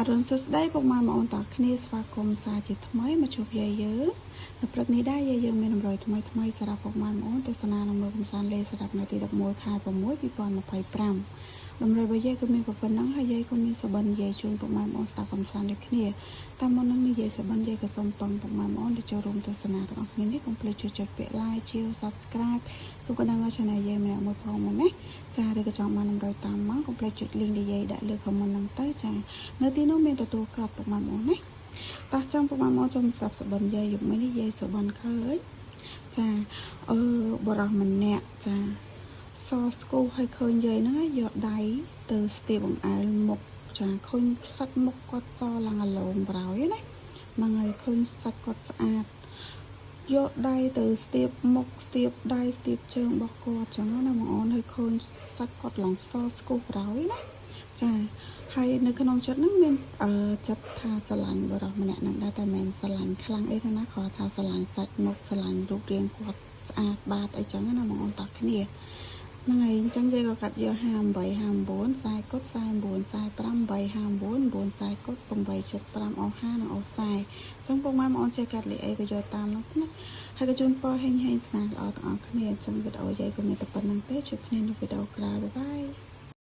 អរុនសួស្តីពុកម៉ែបងប្អូនទាំងគ្នាស្វាគមន៍សាជាថ្មីមកជួបយាយយើងនៅព្រឹកនេះដែរយាយយើងមានតម្រុយថ្មីសម្រាប់ពុកម៉ែបងប្អូនទស្សនានឹងមើលកំសាន្តលេសម្រាប់ថ្ងៃទី11ខែ6 2025តម្រុយរបស់យាយគឺមានប៉ុណ្ណឹងហើយយាយក៏មានសុបិនយាយជូនពុកម៉ែបងប្អូនស្ដាប់កំសាន្តដូចគ្នាតាមមុននឹងនិយាយសុបិនយាយក៏សូមតង់ពុកម៉ែបងប្អូនដែលចូលរួមទស្សនាទាំងអស់គ្នានេះកុំភ្លេចជួយចុចពាក្យ like share subscribe ឬក៏ដល់ channel យាយម្នាក់មួយផងមកណាចាឬក៏ចង់បានតម្រុយតាមមកកុំភ្លេចចុច link ដែលយាយដាក់លើ comment ហ្នឹងទៅចានៅទីនោះមានទទួលកត់ពុកម៉ែបងប្អូនណាតោះចាំពុកម៉ែបងប្អូនចូលស្ដាប់សុបិនយាយយប់នេះយាយសុបិនឃើញចាបរោះម្នាក់ចាសស្គូឲ្យឃើញយាយហ្នឹងយកដៃទៅស្ទាបបង្អែលមុខចាឃើញសាច់មុខគាត់សឡើងអាឡូមប្រោយណាហ្នឹងហើយឃើញសាច់គាត់ស្អាតយកដៃទៅស្ទាបមុខស្ទាបដៃស្ទាបជើងរបស់គាត់ចឹងណាបងប្អូនហើយឃើញសាច់គាត់ឡើងសស្គូប្រោយណាចាហើយនៅក្នុងចិត្តហ្នឹងមានចិត្តថាស្រឡាញ់បរិះម្នាក់ហ្នឹងដែរតែមិនស្រឡាញ់ខ្លាំងអីទេណាគាត់ថាស្រឡាញ់សាច់មុខស្រឡាញ់រូបរាងគាត់ស្អាតបាតអីចឹងណាបងប្អូនតាគ្នាហ្នឹងហើយអញ្ចឹងយាយក៏កាត់យក58 59ខ្សែកុដ49 45 8 59 9ខ្សែកុដ875អស់5និងអស់ខ្សែអញ្ចឹងពុកម៉ែបងប្អូនចេះកាត់លេខអីក៏យកតាមនោះណាហើយក៏ជូនពរហេងស្នាល្អទាំងអស់គ្នាអញ្ចឹងវីដេអូយាយក៏មានតែប៉ុណ្្នឹងទេជួបគ្នានៅវីដេអូក្រោយបាយ